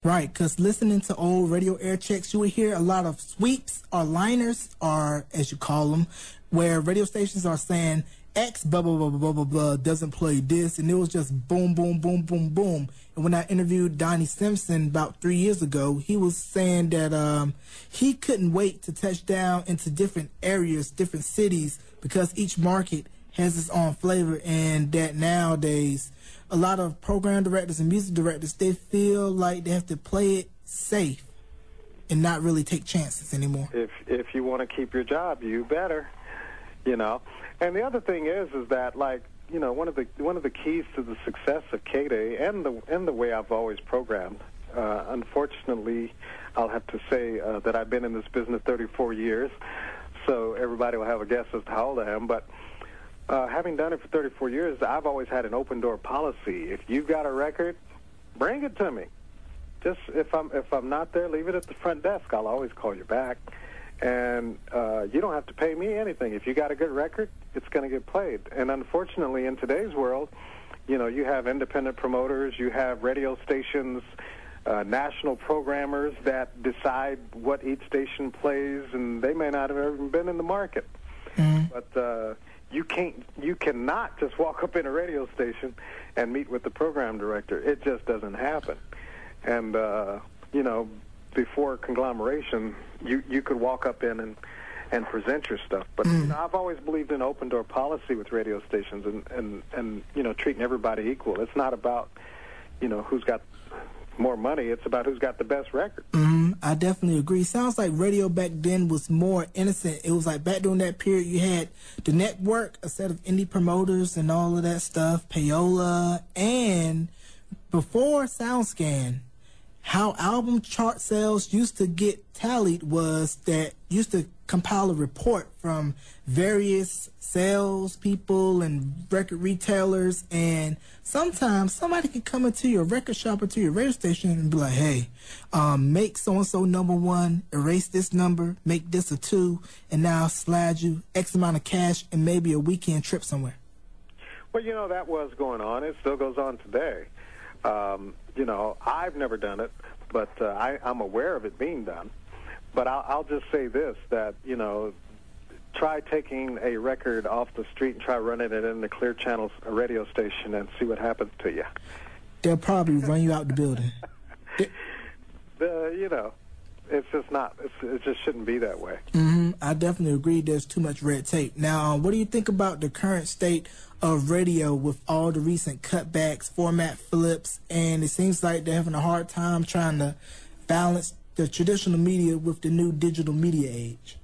Right, because listening to old radio air checks, you would hear a lot of sweeps or liners, or as you call them, where radio stations are saying X blah blah blah blah blah blah doesn't play this, and it was just boom boom boom boom boom. And when I interviewed Donnie Simpson about 3 years ago, he was saying that he couldn't wait to touch down into different areas, different cities, because each market has its own flavor, and that nowadays a lot of program directors and music directors, they feel like they have to play it safe and not really take chances anymore. If you want to keep your job, you better, you know. And the other thing is that, like, you know, one of the keys to the success of KDAY and the way I've always programmed. Unfortunately, I'll have to say that I've been in this business 34 years, so everybody will have a guess as to how old I am, but having done it for 34 years, I've always had an open-door policy. If you've got a record, bring it to me. Just if I'm not there, leave it at the front desk. I'll always call you back. And you don't have to pay me anything. If you got a good record, it's going to get played. And unfortunately, in today's world, you know, you have independent promoters, you have radio stations, national programmers that decide what each station plays, and they may not have ever been in the market. Mm-hmm. But you cannot just walk up in a radio station and meet with the program director. It just doesn't happen. And you know, before conglomeration, you could walk up in and present your stuff. But you know, I've always believed in open door policy with radio stations and you know, treating everybody equal. It's not about, you know, who's got more money. It's about who's got the best record. I definitely agree. Sounds like radio back then was more innocent. It was like back during that period, you had the network, a set of indie promoters and all of that stuff, payola, and before SoundScan, how album chart sales used to get tallied was that used to compile a report from various sales people and record retailers, and sometimes somebody could come into your record shop or to your radio station and be like, hey, make so-and-so #1, erase this number, make this a 2, and now slide you X amount of cash and maybe a weekend trip somewhere. Well, you know, that was going on. It still goes on today. You know, I've never done it, but I'm aware of it being done. But I'll just say this, that, you know, try taking a record off the street and try running it in the Clear Channel radio station and see what happens to you. They'll probably run you out the building. You know, it's just not, it just shouldn't be that way. I definitely agree there's too much red tape. Now, what do you think about the current state of radio with all the recent cutbacks, format flips, and it seems like they're having a hard time trying to balance the traditional media with the new digital media age?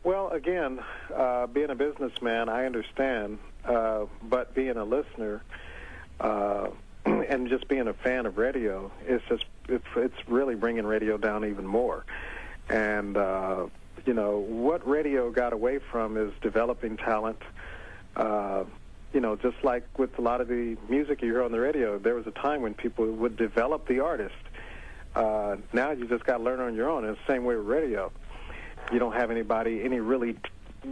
Well, again, being a businessman, I understand, but being a listener and just being a fan of radio, it's really bringing radio down even more. And you know, what radio got away from is developing talent. You know, just like with a lot of the music you hear on the radio, there was a time when people would develop the artist. Now you just got to learn on your own. And it's the same way with radio. You don't have any really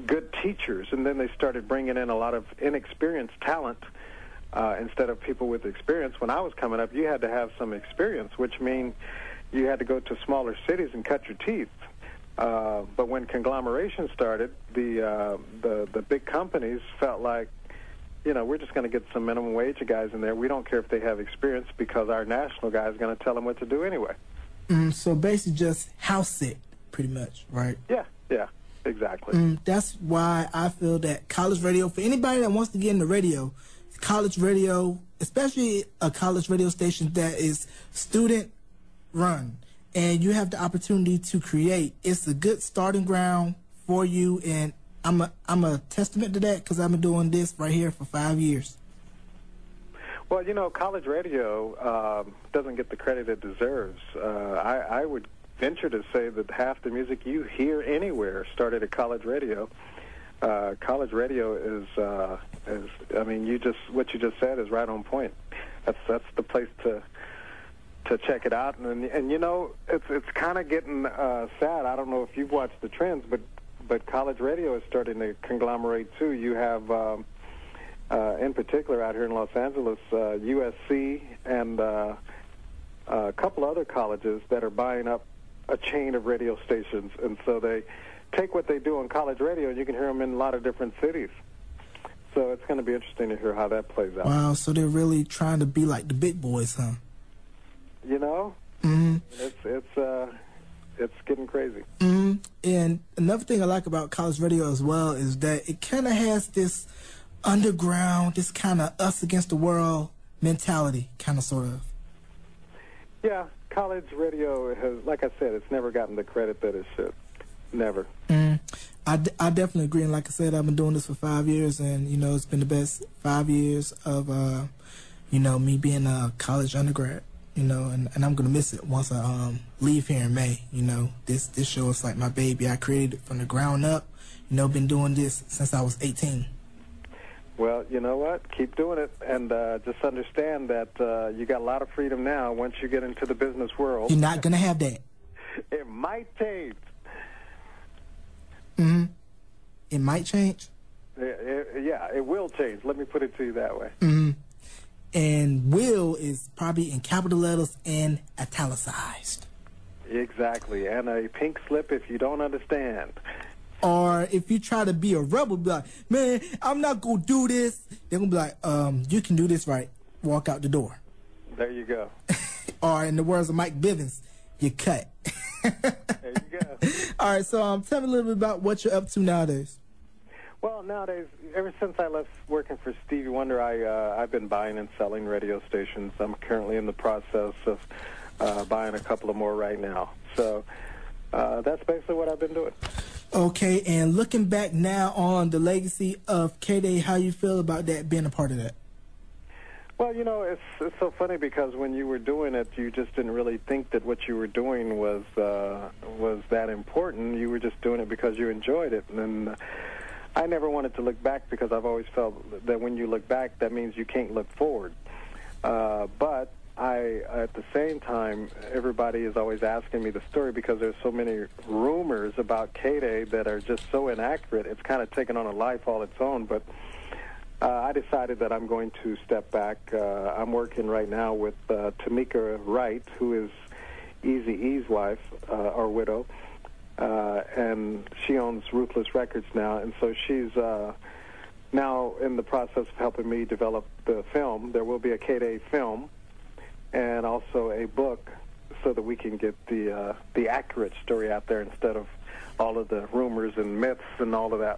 good teachers. And then they started bringing in a lot of inexperienced talent instead of people with experience. When I was coming up, you had to have some experience, which means you had to go to smaller cities and cut your teeth. But when conglomeration started, the big companies felt like, you know, we're just going to get some minimum wage guys in there. We don't care if they have experience because our national guy is going to tell them what to do anyway. So basically just house it, pretty much, right? Yeah, exactly. That's why I feel that college radio, for anybody that wants to get into radio, college radio, especially a college radio station that is student-run, and you have the opportunity to create, it's a good starting ground for you, and I'm a testament to that because I've been doing this right here for 5 years. Well, you know, college radio doesn't get the credit it deserves. I would venture to say that half the music you hear anywhere started at college radio. College radio is I mean, what you just said is right on point. That's the place to check it out. And you know, it's kind of getting sad. I don't know if you've watched the trends, but college radio is starting to conglomerate too. You have, in particular, out here in Los Angeles, USC and a couple other colleges that are buying up a chain of radio stations, and so they take what they do on college radio, and you can hear them in a lot of different cities. So it's going to be interesting to hear how that plays out. Wow, so they're really trying to be like the big boys, huh? You know, it's getting crazy. And another thing I like about college radio as well is that it kind of has this underground, this kind of us against the world mentality, kind of, sort of. Yeah, college radio has, like I said, it's never gotten the credit that it should. Never. I definitely agree, and like I said, I've been doing this for 5 years, and, you know, it's been the best 5 years of, you know, me being a college undergrad, you know, and I'm going to miss it once I leave here in May. You know, this show is like my baby. I created it from the ground up, you know, been doing this since I was 18. Well, you know what? Keep doing it, and just understand that you got a lot of freedom now once you get into the business world. You're not going to have that. It might change. It might change. Yeah, it will change. Let me put it to you that way. And will is probably in capital letters and italicized. Exactly, and a pink slip if you don't understand. Or if you try to be a rebel, be like, man, I'm not going to do this. They're going to be like, you can do this right. Walk out the door. There you go. Or in the words of Mike Bivens, you cut. There you go. All right, so tell me a little bit about what you're up to nowadays. Well, nowadays, ever since I left working for Stevie Wonder, I've been buying and selling radio stations. I'm currently in the process of buying a couple of more right now. So that's basically what I've been doing. Okay, and looking back now on the legacy of KDAY, how you feel about that, being a part of that? Well, you know, it's so funny because when you were doing it, you just didn't really think that what you were doing was that important. You were just doing it because you enjoyed it. And I never wanted to look back because I've always felt that when you look back, that means you can't look forward. But at the same time, everybody is always asking me the story because there's so many rumors about KDAY that are just so inaccurate. It's kind of taken on a life all its own. But I decided that I'm going to step back. I'm working right now with Tamika Wright, who is Eazy-E's wife, or widow, and she owns Ruthless Records now, and so she's now in the process of helping me develop the film. There will be a KDAY film and also a book so that we can get the accurate story out there instead of all of the rumors and myths and all of that.